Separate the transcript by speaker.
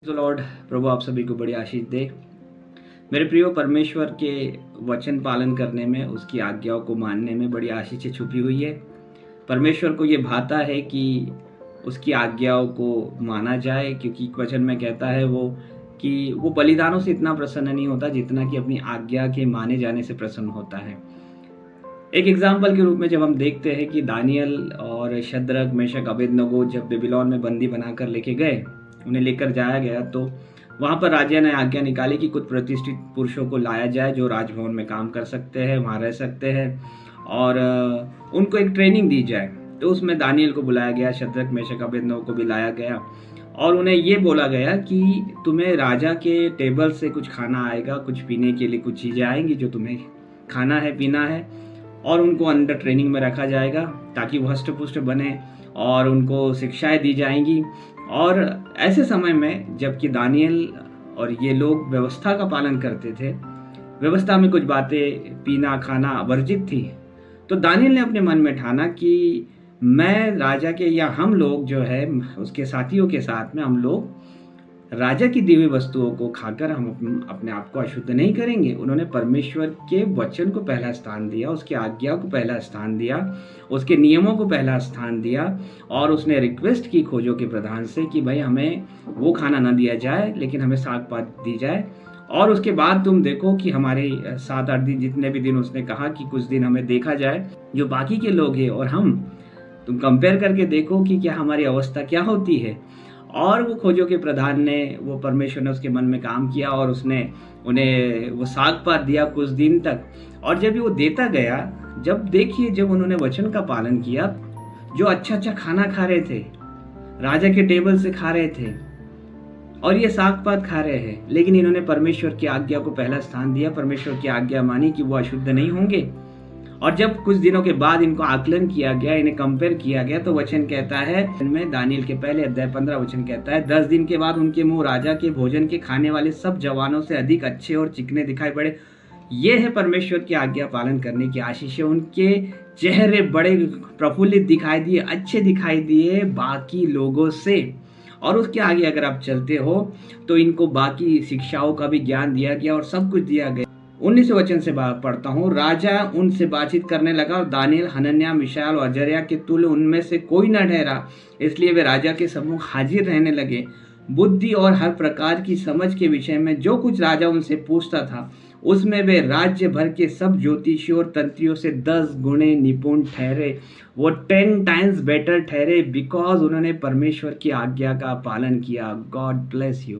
Speaker 1: तो लॉर्ड प्रभु आप सभी को बड़ी आशीष दे। मेरे प्रियो, परमेश्वर के वचन पालन करने में, उसकी आज्ञाओं को मानने में बड़ी आशीष छुपी हुई है। परमेश्वर को ये भाता है कि उसकी आज्ञाओं को माना जाए, क्योंकि वचन में कहता है वो बलिदानों से इतना प्रसन्न नहीं होता जितना कि अपनी आज्ञा के माने जाने से प्रसन्न होता है। एक एग्जाम्पल के रूप में जब हम देखते हैं कि दानियल और शद्रक, मेशक, अबेदनगो जब बेबीलोन में बंदी बनाकर लेके गए, उन्हें लेकर जाया गया, तो वहाँ पर राजा ने आज्ञा निकाली कि कुछ प्रतिष्ठित पुरुषों को लाया जाए जो राजभवन में काम कर सकते हैं, वहाँ रह सकते हैं, और उनको एक ट्रेनिंग दी जाए। तो उसमें दानियल को बुलाया गया, शद्रक, मेशक, अबेदनगो को भी लाया गया, और उन्हें ये बोला गया कि तुम्हें राजा के टेबल से कुछ खाना आएगा, कुछ पीने के लिए कुछ चीज़ें आएंगी जो तुम्हें खाना है, पीना है, और उनको अंडर ट्रेनिंग में रखा जाएगा ताकि वो हष्ट पुष्ट बने, और उनको शिक्षाएं दी जाएंगी। और ऐसे समय में जबकि दानियल और ये लोग व्यवस्था का पालन करते थे, व्यवस्था में कुछ बातें पीना खाना वर्जित थी, तो दानियल ने अपने मन में ठाना कि मैं राजा के, या हम लोग जो है उसके साथियों के साथ में, हम लोग राजा की दी हुई वस्तुओं को खाकर हम अपने आप को अशुद्ध नहीं करेंगे। उन्होंने परमेश्वर के वचन को पहला स्थान दिया, उसकी आज्ञा को पहला स्थान दिया, उसके नियमों को पहला स्थान दिया, और उसने रिक्वेस्ट की खोजों के प्रधान से कि भाई हमें वो खाना ना दिया जाए, लेकिन हमें साग पात दी जाए। और उसके बाद तुम देखो कि हमारे 7-8 दिन, जितने भी दिन उसने कहा कि कुछ दिन हमें देखा जाए जो बाकी के लोग हैं और हम, तुम कंपेयर करके देखो कि क्या हमारी अवस्था क्या होती है। और वो खोजों के प्रधान ने, वो परमेश्वर ने उसके मन में काम किया, और उसने उन्हें वो साग पात दिया कुछ दिन तक। और जब वो देता गया, जब उन्होंने वचन का पालन किया, जो अच्छा अच्छा खाना खा रहे थे, राजा के टेबल से खा रहे थे, और ये साग पात खा रहे हैं, लेकिन इन्होंने परमेश्वर की आज्ञा को पहला स्थान दिया, परमेश्वर की आज्ञा मानी कि वो अशुद्ध नहीं होंगे। और जब कुछ दिनों के बाद इनको आकलन किया गया, इन्हें कंपेयर किया गया, तो वचन कहता है, इनमें दानियल के पहले अध्याय 15 वचन कहता है, 10 दिन के बाद उनके मुंह राजा के भोजन के खाने वाले सब जवानों से अधिक अच्छे और चिकने दिखाई पड़े। ये है परमेश्वर की आज्ञा पालन करने की आशीष। उनके चेहरे बड़े प्रफुल्लित दिखाई दिए, अच्छे दिखाई दिए बाकी लोगों से। और उसके आगे अगर आप चलते हो तो इनको बाकी शिक्षाओं का भी ज्ञान दिया गया और सब कुछ दिया गया। 19 वचन से पढ़ता हूँ, राजा उनसे बातचीत करने लगा, और दानियल, हनन्याह, मिशाएल और अजर्याह के तुल्य उनमें से कोई न ठहरा, इसलिए वे राजा के सम्मुख हाजिर रहने लगे। बुद्धि और हर प्रकार की समझ के विषय में जो कुछ राजा उनसे पूछता था, उसमें वे राज्य भर के सब ज्योतिषियों और तंत्रियों से 10 गुणे निपुण ठहरे। वो 10 टाइम्स बेटर ठहरे, बिकॉज उन्होंने परमेश्वर की आज्ञा का पालन किया। God bless you.